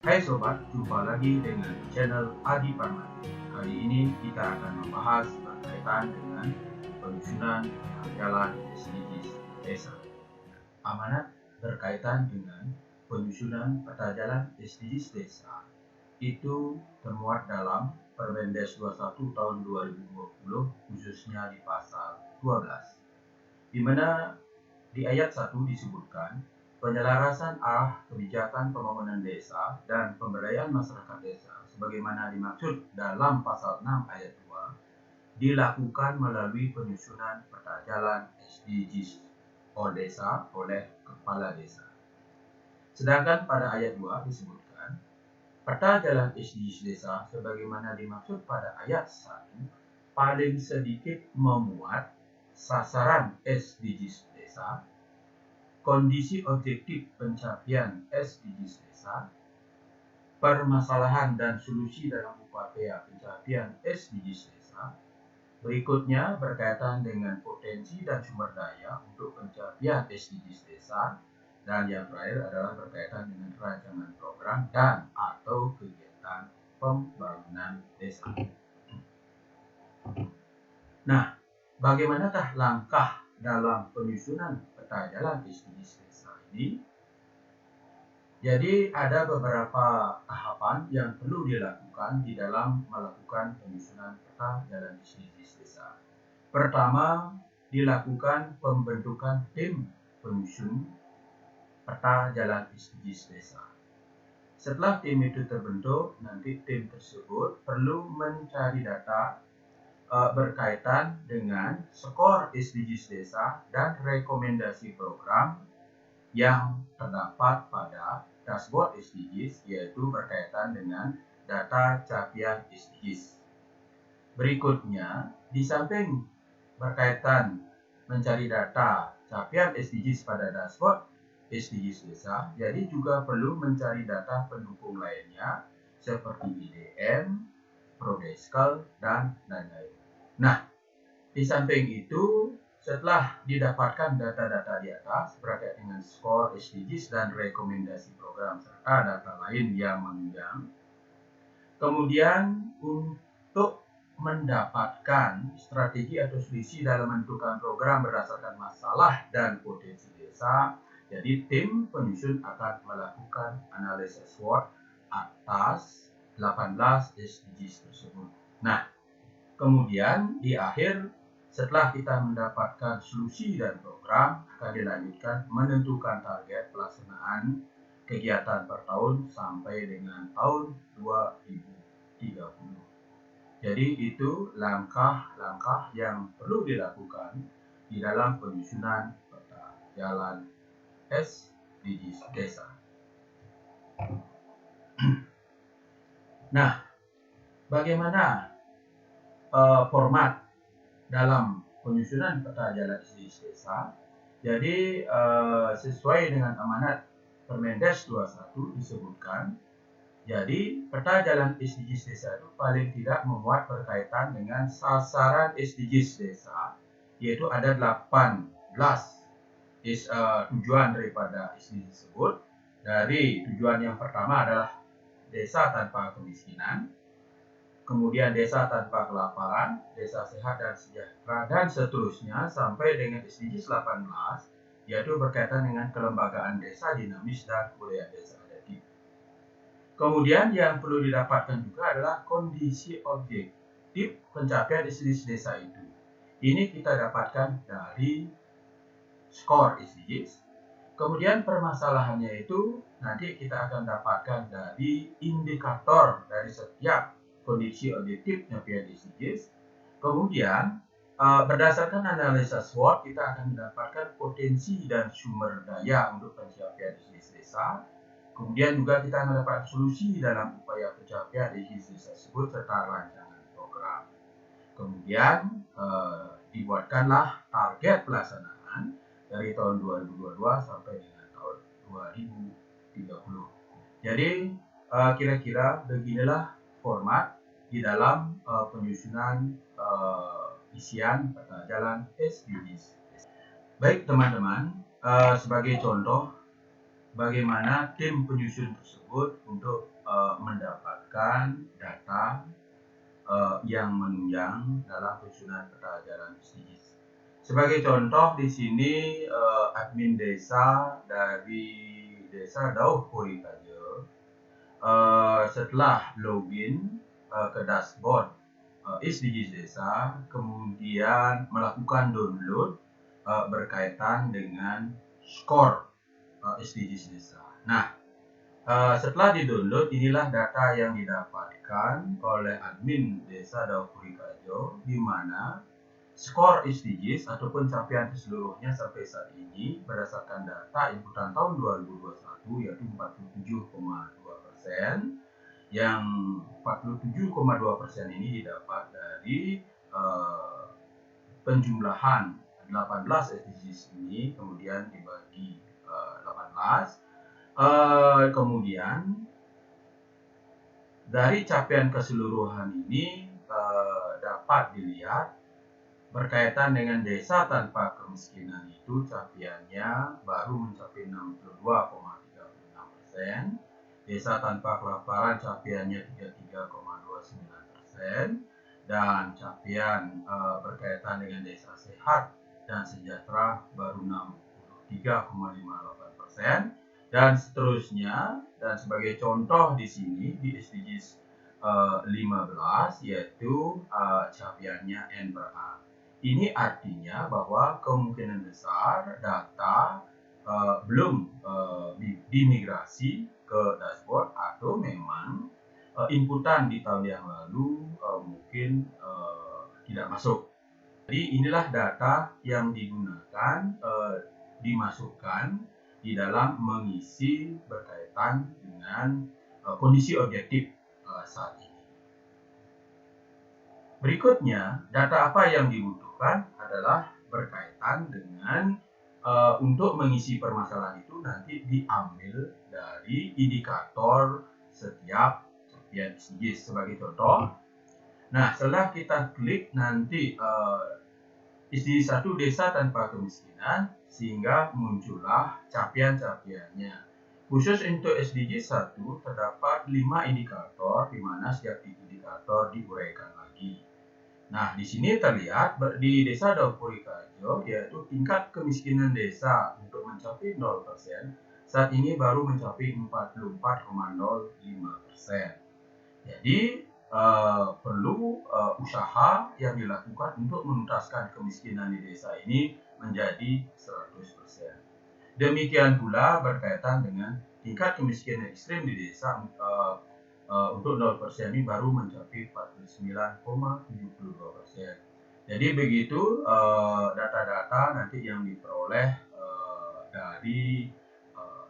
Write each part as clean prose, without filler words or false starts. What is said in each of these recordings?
Hai sobat, jumpa lagi dengan channel Adi Parmadi. Kali ini kita akan membahas berkaitan dengan penyusunan jalan SDGs desa. Amanat berkaitan dengan penyusunan peta jalan SDGs desa itu termuat dalam Permendes 21 tahun 2020, khususnya di pasal 12, di mana di ayat 1 disebutkan penyelarasan arah kebijakan pembangunan desa dan pemberdayaan masyarakat desa sebagaimana dimaksud dalam pasal 6 ayat 2 dilakukan melalui penyusunan peta jalan SDGs desa oleh kepala desa. Sedangkan pada ayat 2 disebutkan peta jalan SDGs desa sebagaimana dimaksud pada ayat 1 paling sedikit memuat sasaran SDGs desa, kondisi objektif pencapaian SDGs desa, permasalahan dan solusi dalam upaya pencapaian SDGs desa. Berikutnya berkaitan dengan potensi dan sumber daya untuk pencapaian SDGs desa, dan yang terakhir adalah berkaitan dengan rancangan program dan atau kegiatan pembangunan desa. Nah, bagaimanakah langkah dalam penyusunan peta jalan SDGs desa ini? Jadi ada beberapa tahapan yang perlu dilakukan di dalam melakukan penyusunan peta jalan SDGs desa. Pertama, dilakukan pembentukan tim penyusun peta jalan SDGs desa. Setelah tim itu terbentuk, nanti tim tersebut perlu mencari data berkaitan dengan skor SDGs desa dan rekomendasi program yang terdapat pada dashboard SDGs, yaitu berkaitan dengan data capaian SDGs. Berikutnya, di samping berkaitan mencari data capaian SDGs pada dashboard SDGs desa, jadi juga perlu mencari data pendukung lainnya seperti IDM, Prodeskal, dan lain-lain. Nah, di samping itu, setelah didapatkan data-data di atas berkait dengan skor SDGs dan rekomendasi program serta data lain yang menunjang, kemudian untuk mendapatkan strategi atau solusi dalam menentukan program berdasarkan masalah dan potensi desa, jadi tim penyusun akan melakukan analisis SWOT atas 18 SDGs tersebut. Nah, kemudian di akhir, setelah kita mendapatkan solusi dan program, akan dilanjutkan menentukan target pelaksanaan kegiatan per tahun sampai dengan tahun 2030. Jadi itu langkah-langkah yang perlu dilakukan di dalam penyusunan peta jalan SDGs desa. Nah, bagaimana format dalam penyusunan peta jalan SDGs desa? Jadi sesuai dengan amanat Permendes 21 disebutkan, jadi peta jalan SDGs desa itu paling tidak memuat berkaitan dengan sasaran SDGs desa, yaitu ada 18 tujuan daripada SDGs tersebut. Dari tujuan yang pertama adalah desa tanpa kemiskinan, kemudian desa tanpa kelaparan, desa sehat dan sejahtera, dan seterusnya sampai dengan SDGs 18, yaitu berkaitan dengan kelembagaan desa dinamis dan kebudayaan desa adaptif. Kemudian yang perlu didapatkan juga adalah kondisi objektif pencapaian SDGs desa itu. Ini kita dapatkan dari skor SDGs. Kemudian permasalahannya itu nanti kita akan dapatkan dari indikator dari setiap kondisi objektif pencapaian SDGs. Kemudian berdasarkan analisa SWOT kita akan mendapatkan potensi dan sumber daya untuk pencapaian SDGs desa. Kemudian juga kita mendapat solusi dalam upaya pencapaian SDGs desa tersebut serta rancangan program. Kemudian dibuatkanlah target pelaksanaan dari tahun 2022 sampai dengan tahun 2030. Jadi kira-kira beginilah format di dalam penyusunan isian peta jalan SDGs. Baik teman-teman, sebagai contoh bagaimana tim penyusun tersebut untuk mendapatkan data yang menunjang dalam penyusunan peta jalan SDGs. Sebagai contoh di sini admin desa dari Desa Dauh Puri Kajo setelah login ke dashboard SDGs desa, kemudian melakukan download berkaitan dengan skor SDGs desa. Nah, setelah di-download, inilah data yang didapatkan oleh admin Desa Dauh Puri Kajo, di mana skor SDGs ataupun capaian keseluruhnya sampai saat ini berdasarkan data inputan tahun 2021 yaitu 47,2%, yang 47,2% ini didapat dari penjumlahan 18 SDGs ini kemudian dibagi 18. Kemudian dari capaian keseluruhan ini dapat dilihat berkaitan dengan desa tanpa kemiskinan itu capaiannya baru mencapai 62,36%, desa tanpa kelaparan capaiannya 33,29%, dan capaian berkaitan dengan desa sehat dan sejahtera baru 63,58%. Dan seterusnya. Dan sebagai contoh di sini di SDGs 15 yaitu capaiannya N/A. Ini artinya bahwa kemungkinan besar data belum dimigrasi ke dashboard atau memang inputan di tahun yang lalu mungkin tidak masuk. Jadi inilah data yang digunakan dimasukkan di dalam mengisi berkaitan dengan kondisi objektif saat ini. Berikutnya, data apa yang dibutuhkan adalah berkaitan dengan untuk mengisi permasalahan itu nanti diambil dari indikator setiap capaian SDGs. Sebagai contoh, nah setelah kita klik nanti SDGs 1 desa tanpa kemiskinan, sehingga muncullah capaian-capaiannya. Khusus untuk SDGs 1 terdapat 5 indikator di mana setiap indikator diuraikan lagi. Nah, di sini terlihat di Desa Dauh Puri Kajo yaitu tingkat kemiskinan desa untuk mencapai 0% saat ini baru mencapai 44,05%. Jadi perlu usaha yang dilakukan untuk menuntaskan kemiskinan di desa ini menjadi 100%. Demikian pula berkaitan dengan tingkat kemiskinan ekstrim di desa untuk 0% ini baru mencapai 49,72%. Jadi begitu data-data nanti yang diperoleh dari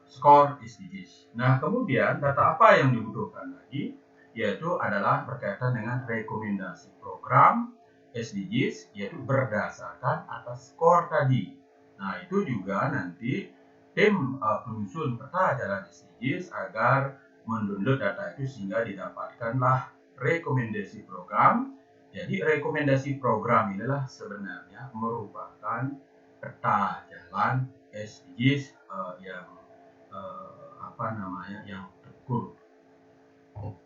skor SDGs. Nah, kemudian data apa yang dibutuhkan lagi? Yaitu adalah berkaitan dengan rekomendasi program SDGs, yaitu berdasarkan atas skor tadi. Nah, itu juga nanti tim penyusun peta jalan SDGs agar mendownload data itu sehingga didapatkanlah rekomendasi program. Jadi rekomendasi program inilah sebenarnya merupakan peta jalan SDGs yang yang terukur.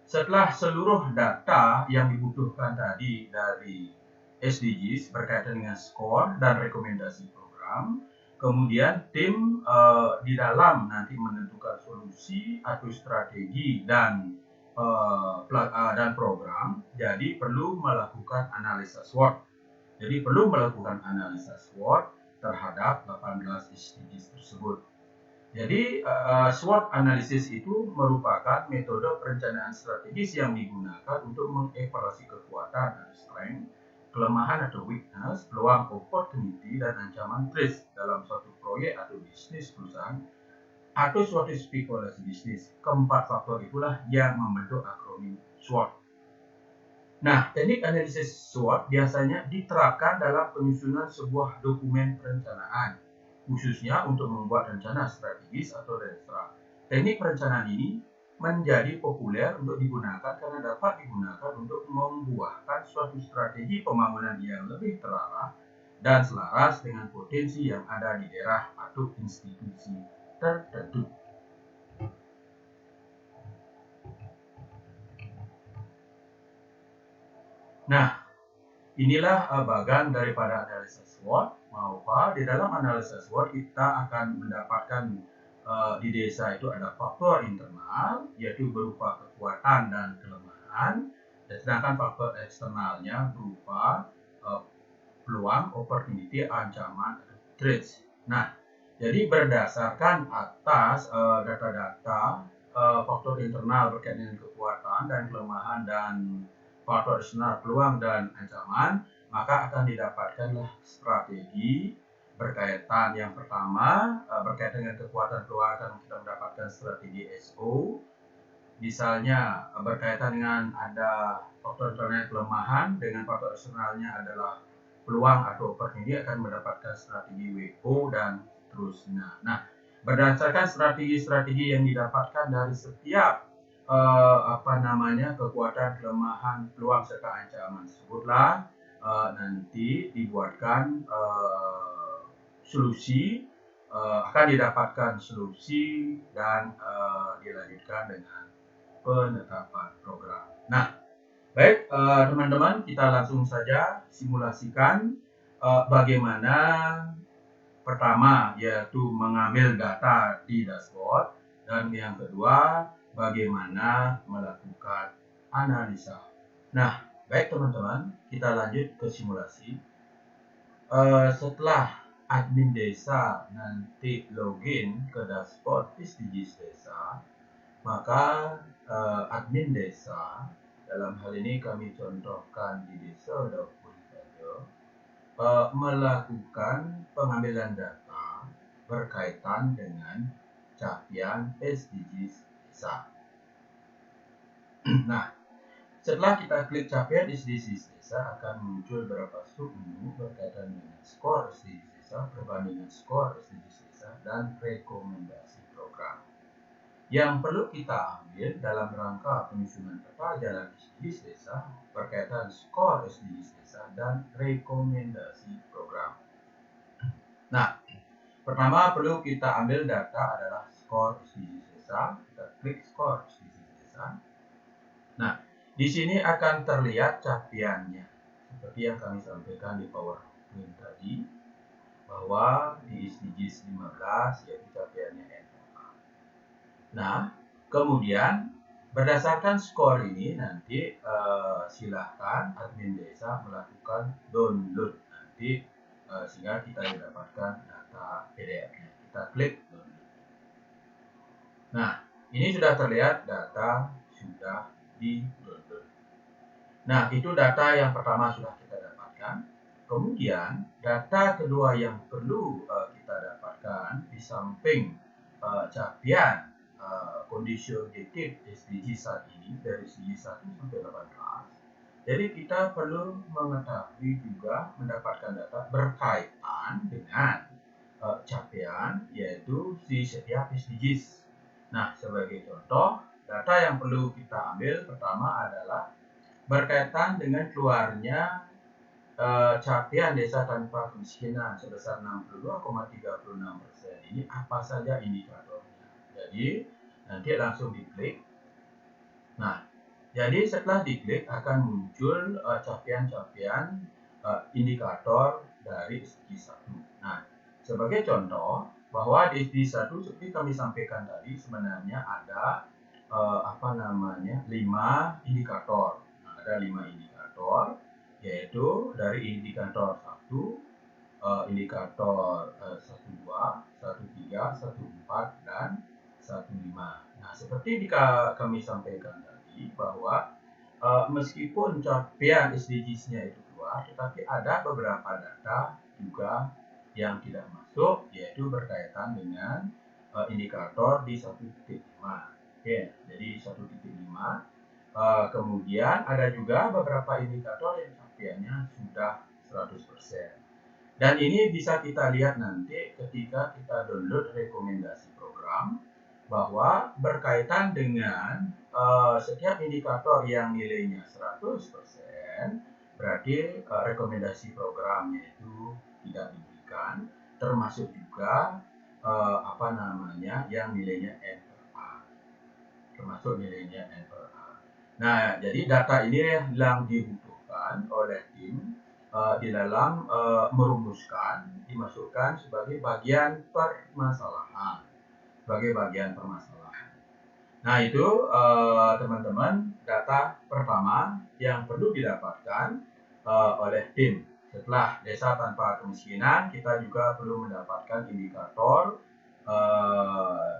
Setelah seluruh data yang dibutuhkan tadi dari SDGs berkaitan dengan skor dan rekomendasi program, kemudian tim di dalam nanti menentukan solusi atau strategi dan program, jadi perlu melakukan analisa SWOT. Jadi perlu melakukan analisa SWOT terhadap 18 SDGs tersebut. Jadi SWOT analisis itu merupakan metode perencanaan strategis yang digunakan untuk mengevaluasi kekuatan atau strength, kelemahan atau weakness, peluang opportunity, dan ancaman risk dalam suatu proyek atau bisnis perusahaan atau suatu spekulasi bisnis. Keempat faktor itulah yang membentuk akronim SWOT. Nah, teknik analisis SWOT biasanya diterapkan dalam penyusunan sebuah dokumen perencanaan, khususnya untuk membuat rencana strategis atau RESTRA. Teknik perencanaan ini menjadi populer untuk digunakan karena dapat digunakan untuk membuahkan suatu strategi pembangunan yang lebih terarah dan selaras dengan potensi yang ada di daerah atau institusi tertentu. Nah, inilah bagian daripada analisa SWOT. Maka di dalam analisa SWOT kita akan mendapatkan di desa itu ada faktor internal, yaitu berupa kekuatan dan kelemahan, dan sedangkan faktor eksternalnya berupa peluang, opportunity, ancaman, threats. Nah, jadi berdasarkan atas data-data faktor internal berkaitan dengan kekuatan dan kelemahan dan faktor eksternal peluang dan ancaman, maka akan didapatkanlah strategi berkaitan. Yang pertama berkaitan dengan kekuatan keluarga, kita mendapatkan strategi SO. Misalnya berkaitan dengan ada faktor internal kelemahan dengan faktor eksternalnya adalah peluang atau opportunity, akan mendapatkan strategi WO dan seterusnya. Nah, berdasarkan strategi-strategi yang didapatkan dari setiap kekuatan, kelemahan, peluang serta ancaman tersebutlah nanti dibuatkan solusi, akan didapatkan solusi dan dilanjutkan dengan penetapan program. Nah, baik teman-teman, kita langsung saja simulasikan bagaimana pertama yaitu mengambil data di dashboard, dan yang kedua bagaimana melakukan analisa. Nah, baik teman-teman, kita lanjut ke simulasi. Setelah admin desa nanti login ke dashboard SDGs desa, maka admin desa, dalam hal ini kami contohkan di desa Dapur saja, melakukan pengambilan data berkaitan dengan capaian SDGs desa. Nah, setelah kita klik capaian SDGs desa, akan muncul beberapa submenu berkaitan dengan skor SDGs desa, perbandingan skor SDGs desa, dan rekomendasi program. Yang perlu kita ambil dalam rangka penyusunan peta jalan SDGs desa berkaitan skor SDGs desa dan rekomendasi program. Nah, pertama perlu kita ambil data adalah skor SDGs desa. Kita klik skor SDGs desa. Nah, di sini akan terlihat capaiannya seperti yang kami sampaikan di PowerPoint tadi, bahwa di SDGs 15 yaitu capaiannya NPA. Nah, kemudian berdasarkan skor ini nanti silahkan admin desa melakukan download nanti sehingga kita mendapatkan data PDF-nya. Kita klik download. Nah, ini sudah terlihat data sudah di-download. Nah, itu data yang pertama sudah kita dapatkan. Kemudian data kedua yang perlu kita dapatkan di samping capaian kondisi objektif SDG saat ini dari segi 1 sampai 18. Jadi kita perlu mengetahui juga mendapatkan data berkaitan dengan capaian yaitu di setiap SDGs. Nah, sebagai contoh, data yang perlu kita ambil pertama adalah berkaitan dengan keluarnya capaian desa tanpa kemiskinan sebesar 62,36%. Ini apa saja indikatornya? Jadi nanti langsung diklik. Nah, jadi setelah diklik akan muncul capaian-capaian indikator dari SDG 1. Nah, sebagai contoh bahwa di SDG 1 seperti kami sampaikan tadi sebenarnya ada 5 indikator. Nah, ada 5 indikator, yaitu dari indikator 1, indikator 12, 13, 14, dan 15. Nah, seperti kami sampaikan tadi bahwa meskipun capaian SDGs-nya itu keluar, tetapi ada beberapa data juga yang tidak masuk, yaitu berkaitan dengan indikator di 1.5. Oke, jadi 1.5. Kemudian ada juga beberapa indikator yang capaiannya sudah 100%. Dan ini bisa kita lihat nanti ketika kita download rekomendasi program, bahwa berkaitan dengan setiap indikator yang nilainya 100%, berarti rekomendasi programnya itu tidak diberikan, termasuk juga yang nilainya N per A, termasuk nilainya N per A. Nah, jadi data ini yang dibutuhkan dilakukan oleh tim di dalam dimasukkan sebagai bagian permasalahan. Nah itu teman-teman data pertama yang perlu didapatkan oleh tim. Setelah desa tanpa kemiskinan, kita juga perlu mendapatkan indikator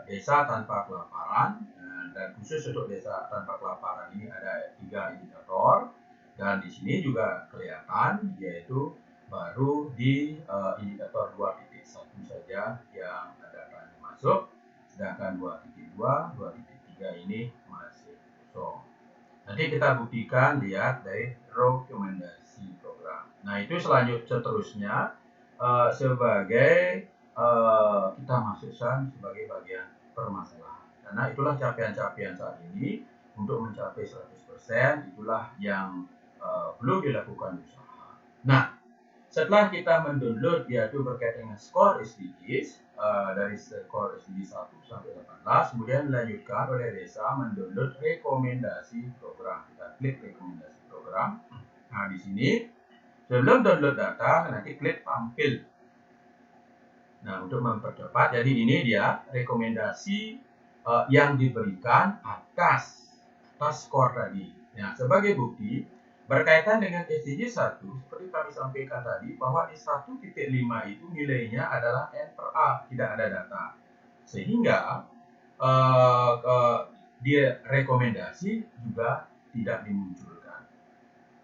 desa tanpa kelaparan, dan khusus untuk desa tanpa kelaparan ini ada 3 indikator, dan di sini juga kelihatan yaitu baru di indikator 2.1 saja yang datanya masuk, sedangkan 2.2, 2.3 ini masih kosong. Nanti kita buktikan lihat dari rekomendasi program. Nah itu seterusnya sebagai kita masukkan sebagai bagian permasalahan. Karena itulah capaian-capaian saat ini untuk mencapai 100%, itulah yang perlu dilakukan usaha. Nah, setelah kita mendownload yaitu berkaitan dengan skor SDGs dari skor SDGs 1 sampai 18, kemudian dilanjutkan oleh desa mendownload rekomendasi program. Kita klik rekomendasi program. Nah, di sini sebelum download data nanti klik tampil. Nah, untuk mempercepat, jadi ini dia rekomendasi yang diberikan atas skor tadi. Nah, sebagai bukti berkaitan dengan SDG 1, seperti kami sampaikan tadi, bahwa di 1.5 itu nilainya adalah N per A, tidak ada data. Sehingga di rekomendasi juga tidak dimunculkan.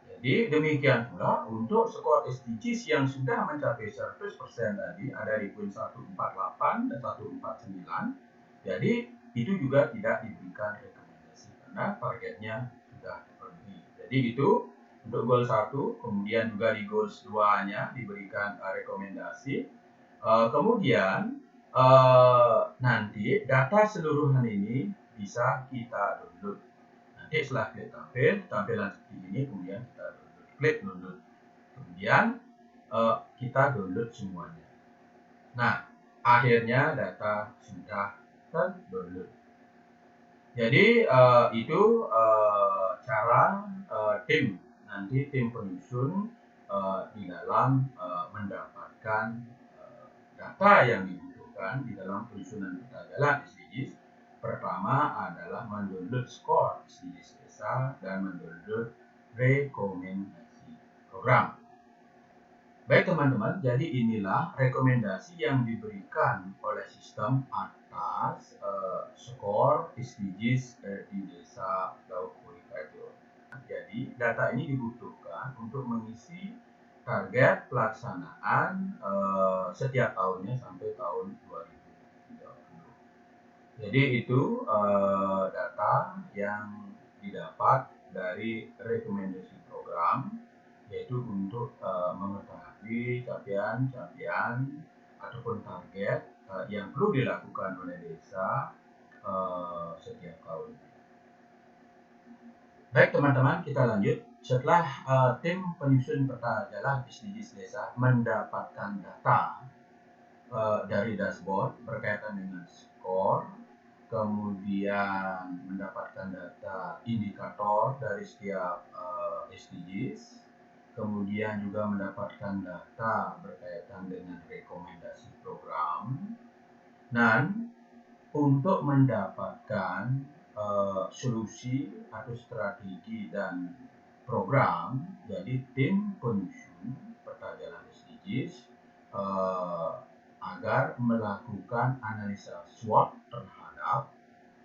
Jadi demikian pula untuk skor SDGs yang sudah mencapai 100% tadi, ada di poin 148 dan 149, jadi itu juga tidak diberikan rekomendasi karena targetnya sudah terpenuhi. Jadi itu untuk goal 1, kemudian juga di goal 2-nya diberikan rekomendasi. Kemudian nanti data seluruhan ini bisa kita download. Nanti setelah klik tampilan seperti ini, kemudian kita klik download. Kemudian kita download semuanya. Nah, akhirnya data sudah terdownload. Jadi itu cara tim penyusun di dalam mendapatkan data yang dibutuhkan di dalam penyusunan peta jalan SDGs. Pertama adalah mendownload skor SDGs desa dan mendownload rekomendasi program. Baik teman-teman, jadi inilah rekomendasi yang diberikan oleh sistem atas skor SDGs di desa Dauk Purikajo. Jadi data ini dibutuhkan untuk mengisi target pelaksanaan setiap tahunnya sampai tahun 2030. Jadi itu data yang didapat dari rekomendasi program, yaitu untuk mengetahui capaian ataupun target yang perlu dilakukan oleh desa setiap tahun. Baik teman-teman, kita lanjut. Setelah tim penyusun peta jalan SDGs desa mendapatkan data dari dashboard berkaitan dengan skor, kemudian mendapatkan data indikator dari setiap SDGs, kemudian juga mendapatkan data berkaitan dengan rekomendasi program. Dan untuk mendapatkan solusi atau strategi dan program, jadi tim penyusun peta jalan SDGs agar melakukan analisa SWOT terhadap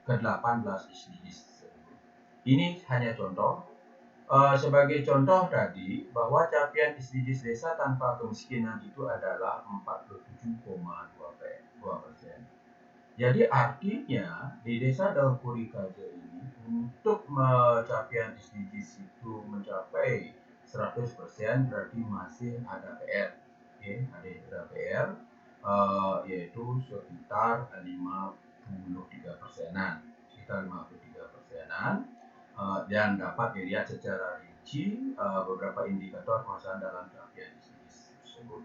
ke-18 SDGs tersebut. Ini hanya contoh. Sebagai contoh tadi, bahwa capaian SDGs desa tanpa kemiskinan itu adalah 47,2%. Jadi artinya di desa Dauk Purikajo ini untuk capaian SDGs itu mencapai 100% berarti masih ada PR. Oke, ada PR yaitu sekitar 53%-an. Dan dapat dilihat secara rinci beberapa indikator pelaksanaan dalam capaian SDGs tersebut.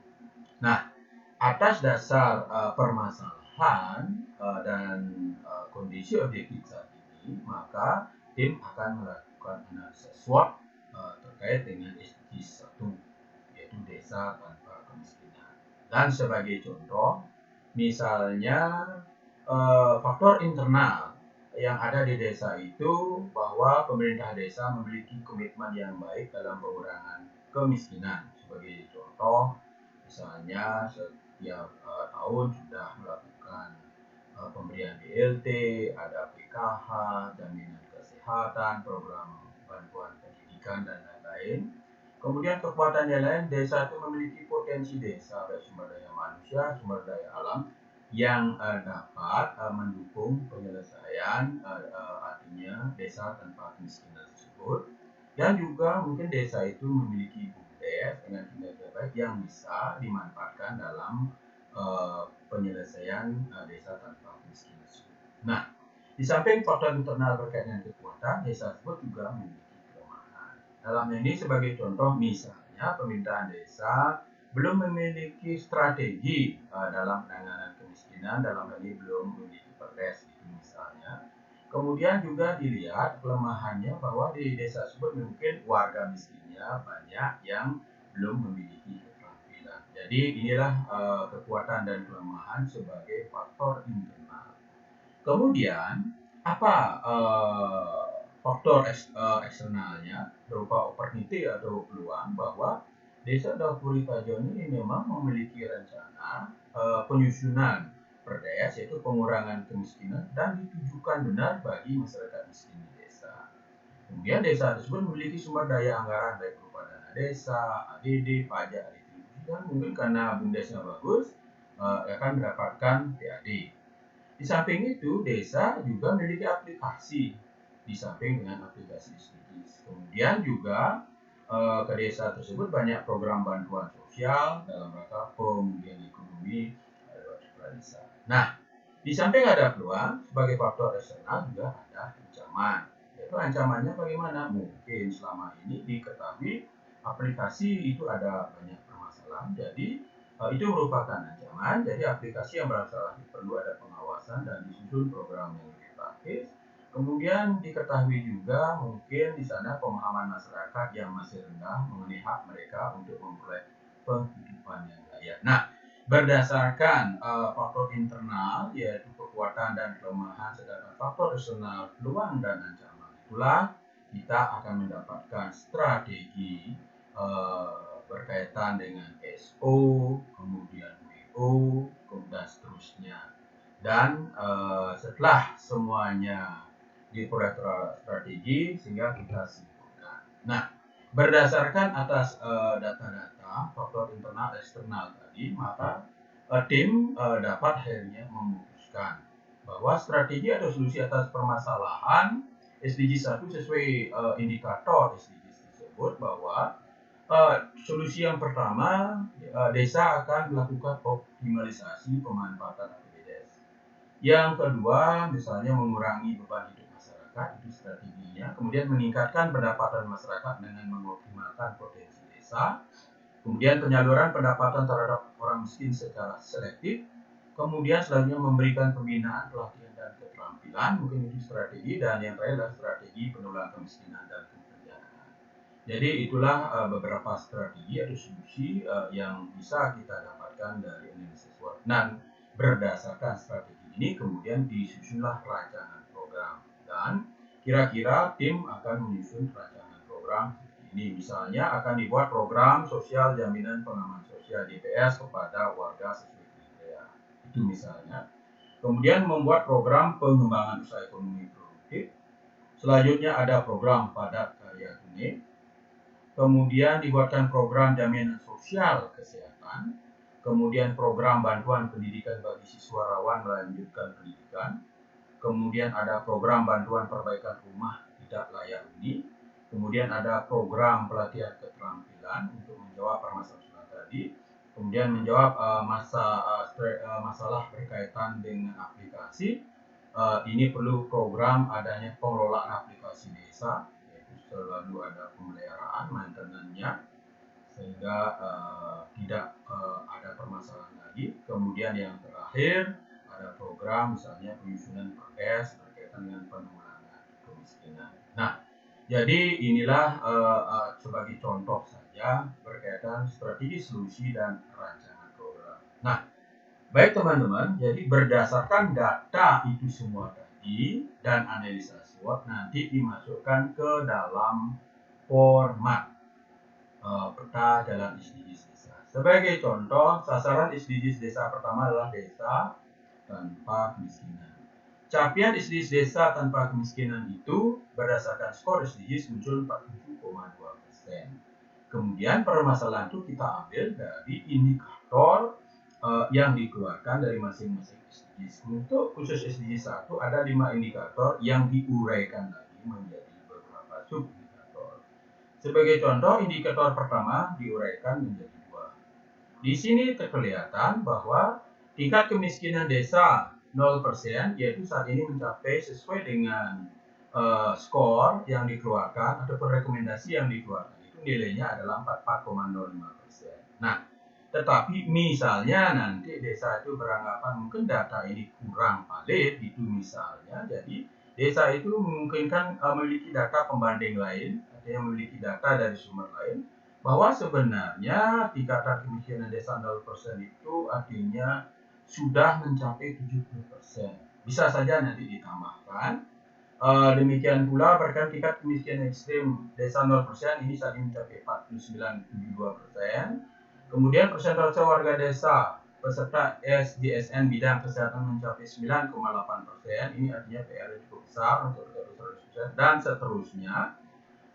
Nah, atas dasar permasalahan dan kondisi objektif saat ini, maka tim akan melakukan analisa SWOT terkait dengan SDGs 1, yaitu desa tanpa kemiskinan. Dan sebagai contoh, misalnya faktor internal yang ada di desa itu bahwa pemerintah desa memiliki komitmen yang baik dalam pengurangan kemiskinan. Sebagai contoh, misalnya setiap tahun sudah melakukan pemberian BLT, ada PKH, jaminan kesehatan, program bantuan pendidikan, dan lain-lain. Kemudian kekuatan yang lain, desa itu memiliki potensi desa, baik sumber daya manusia, sumber daya alam, yang dapat mendukung penyelesaian artinya desa tanpa kemiskinan tersebut. Dan juga mungkin desa itu memiliki BUMDes dengan kinerja baik yang bisa dimanfaatkan dalam penyelesaian desa tanpa kemiskinan tersebut. Nah, di samping faktor internal berkaitan dengan kekuatan, desa tersebut juga memiliki kelemahan. Dalam ini sebagai contoh, misalnya pemerintahan desa belum memiliki strategi dalam penanganan kemiskinan, dalam hal ini belum memiliki perdes gitu misalnya. Kemudian juga dilihat kelemahannya bahwa di desa tersebut mungkin warga miskinnya banyak yang belum memiliki keterampilan. Jadi inilah kekuatan dan kelemahan sebagai faktor internal. Kemudian apa faktor eksternalnya berupa opportunity atau peluang, bahwa Desa Dapuri Tajon ini memang memiliki rencana penyusunan perdes, yaitu pengurangan kemiskinan, dan ditujukan benar bagi masyarakat miskin di desa. Kemudian desa tersebut memiliki sumber daya anggaran baik berupa dana desa, ADD, pajak, retribusi, dan mungkin karena BUMDesnya bagus akan mendapatkan PAD. Di samping itu, desa juga memiliki aplikasi di samping dengan aplikasi SDGs. Kemudian juga ke desa tersebut banyak program bantuan sosial dalam rangka pemulihan ekonomi lewat desa. Nah, di samping ada peluang, sebagai faktor eksternal juga ada ancaman. Yaitu ancamannya bagaimana? Mungkin selama ini diketahui aplikasi itu ada banyak permasalahan, jadi itu merupakan ancaman. Jadi aplikasi yang bermasalah perlu ada pengawasan dan disusun program yang lebih praktis. Kemudian diketahui juga mungkin di sana pemahaman masyarakat yang masih rendah mengenai hak mereka untuk memperoleh penghidupan yang layak. Nah, berdasarkan faktor internal yaitu kekuatan dan kelemahan, sedangkan faktor eksternal peluang dan ancaman, itulah kita akan mendapatkan strategi berkaitan dengan SO, kemudian WO, dan seterusnya. Dan setelah semuanya diperoleh strategi, sehingga kita simpulkan. Nah, berdasarkan atas data-data faktor internal eksternal tadi, maka tim dapat akhirnya memutuskan bahwa strategi atau solusi atas permasalahan SDG 1 sesuai indikator SDG tersebut, bahwa solusi yang pertama, desa akan melakukan optimalisasi pemanfaatan APBDes. Yang kedua, misalnya mengurangi beban hidup masyarakat, itu strateginya. Kemudian meningkatkan pendapatan masyarakat dengan mengoptimalkan potensi desa. Kemudian penyaluran pendapatan terhadap orang miskin secara selektif. Kemudian selanjutnya memberikan pembinaan, pelatihan, dan keterampilan, mungkin itu strategi. Dan yang terakhir adalah strategi penanggulangan kemiskinan dan kesenjangan. Jadi itulah beberapa strategi atau solusi yang bisa kita dapatkan dari analisis SWOT. Dan berdasarkan strategi ini kemudian disusunlah rancangan program, dan kira-kira tim akan menyusun rancangan program ini. Misalnya akan dibuat program sosial jaminan pengaman sosial DPS kepada warga sesuai kriteria. Itu misalnya. Kemudian membuat program pengembangan usaha ekonomi produktif. Selanjutnya ada program padat karya tunai. Kemudian dibuatkan program jaminan sosial kesehatan. Kemudian program bantuan pendidikan bagi siswa rawan melanjutkan pendidikan. Kemudian ada program bantuan perbaikan rumah tidak layak huni. Kemudian ada program pelatihan keterampilan untuk menjawab permasalahan tadi. Kemudian menjawab masalah berkaitan dengan aplikasi. Ini perlu program adanya pengelolaan aplikasi desa, yaitu selalu ada pemeliharaan, maintenance-nya, sehingga tidak ada permasalahan lagi. Kemudian yang terakhir ada program misalnya penyusunan perdes berkaitan dengan penanggulangan kemiskinan. Nah, Jadi inilah sebagai contoh saja berkaitan strategi, solusi, dan rancangan program. Nah, baik teman-teman, jadi berdasarkan data itu semua tadi dan analisa SWOT nanti dimasukkan ke dalam format peta jalan SDGs desa. Sebagai contoh, sasaran SDGs desa pertama adalah desa tanpa kemiskinan. Capaian SDGs desa tanpa kemiskinan itu berdasarkan skor SDGs muncul 47,2%. Kemudian permasalahan itu kita ambil dari indikator yang dikeluarkan dari masing-masing SDGs. Untuk khusus SDGs 1 ada 5 indikator yang diuraikan lagi menjadi beberapa sub-indikator. Sebagai contoh, indikator pertama diuraikan menjadi 2. Di sini terkelihatan bahwa tingkat kemiskinan desa 0%, yaitu saat ini mencapai sesuai dengan skor yang dikeluarkan ataupun rekomendasi yang dikeluarkan itu nilainya adalah 44,05%. Nah, tetapi misalnya nanti desa itu beranggapan mungkin data ini kurang valid itu misalnya, jadi desa itu memungkinkan memiliki data pembanding lain, artinya memiliki data dari sumber lain, bahwa sebenarnya tingkatan kemiskinan desa 0% itu artinya sudah mencapai 70%. Bisa saja nanti ditambahkan. Demikian pula berkaitan tingkat kemiskinan ekstrim desa 0% ini saat ini mencapai 49,72%. Kemudian persentase warga desa peserta SDSN bidang kesehatan mencapai 9,8%. Ini artinya PR cukup besar untuk 100% dan seterusnya.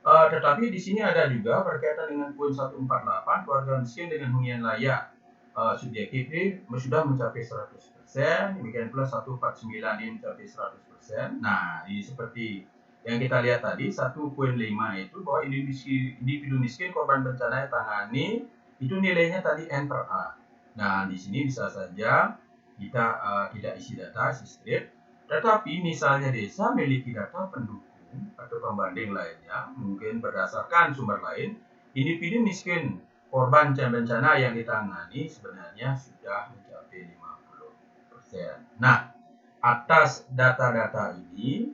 Tetapi di sini ada juga berkaitan dengan poin 148 keluarga miskin dengan hunian layak subjektif ini sudah mencapai 100%. Demikian pula 149 ini mencapai 100%. Nah, ini seperti yang kita lihat tadi 1.5 itu bahwa individu miskin korban bencana yang tangani itu nilainya tadi N per A. Nah, di sini bisa saja kita tidak isi data, isi strip. Tetapi misalnya desa memiliki data pendukung atau pembanding lainnya, mungkin berdasarkan sumber lain, individu miskin korban bencana yang ditangani sebenarnya sudah mencapai 50%. Nah, atas data-data ini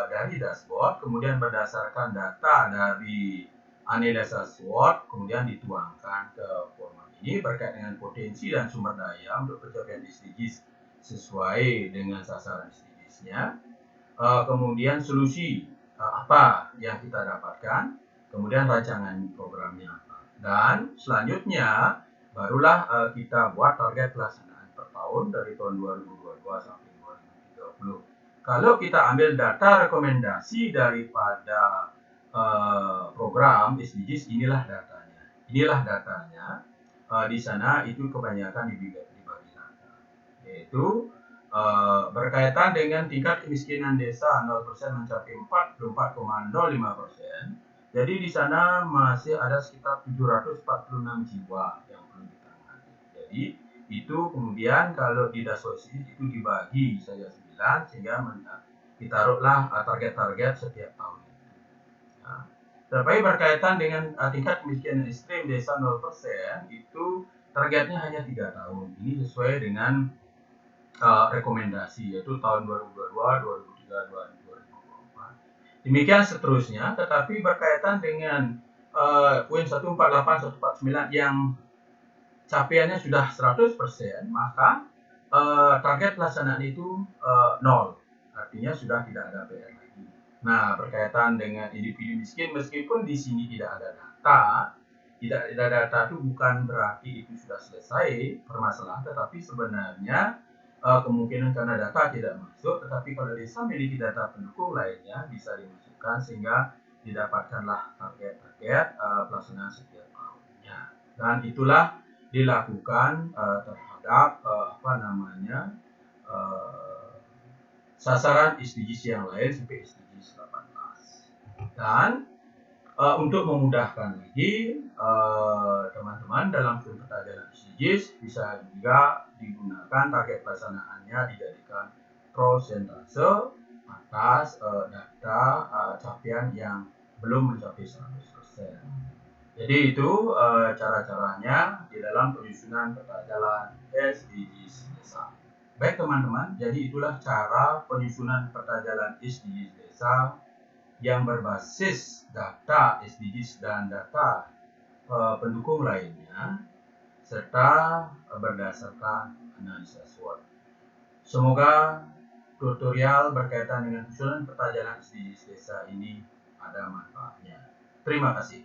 dari dashboard, kemudian berdasarkan data dari analisa SWOT, kemudian dituangkan ke format ini berkait dengan potensi dan sumber daya untuk pencapaian SDGs sesuai dengan sasaran SDGs-nya. Kemudian solusi apa yang kita dapatkan, kemudian rancangan programnya apa. Dan selanjutnya barulah kita buat target pelaksanaan per tahun dari tahun 2022 sampai 2030. Kalau kita ambil data rekomendasi daripada program SDGs, inilah datanya. Inilah datanya. Di sana itu kebanyakan dibagi data, yaitu berkaitan dengan tingkat kemiskinan desa 0% mencapai 44,05%. Jadi di sana masih ada sekitar 746 jiwa yang perlu ditangani. Jadi itu kemudian kalau di dashboard itu dibagi saja 9 sehingga ditaruhlah target-target setiap tahun. Nah, tetapi berkaitan dengan tingkat kemiskinan ekstrim desa 0% itu targetnya hanya 3 tahun. Ini sesuai dengan rekomendasi yaitu tahun 2022, 2003, 2024. Demikian seterusnya, tetapi berkaitan dengan poin 148, 149 yang capaiannya sudah 100%, maka target pelaksanaan itu 0. Artinya sudah tidak ada PR lagi. Nah, berkaitan dengan individu miskin, meskipun di sini tidak ada data, tidak ada data itu bukan berarti itu sudah selesai permasalahan, tetapi sebenarnya kemungkinan karena data tidak masuk, tetapi kalau desa memiliki data pendukung lainnya bisa dimasukkan sehingga didapatkanlah target-target pelaksanaan setiap tahunnya. Dan itulah dilakukan terhadap sasaran SDGs yang lain sampai SDGs 18. Dan untuk memudahkan lagi teman-teman dalam peta jalan SDGs bisa juga digunakan target pelaksanaannya dijadikan prosentase atas data capaian yang belum mencapai 100%. Jadi itu cara-caranya di dalam penyusunan peta jalan SDGs desa. Baik teman-teman, jadi itulah cara penyusunan peta jalan SDGs desa yang berbasis data SDGs dan data pendukung lainnya, serta berdasarkan analisa SWOT. Semoga tutorial berkaitan dengan susunan peta jalan SDGs desa ini ada manfaatnya. Terima kasih.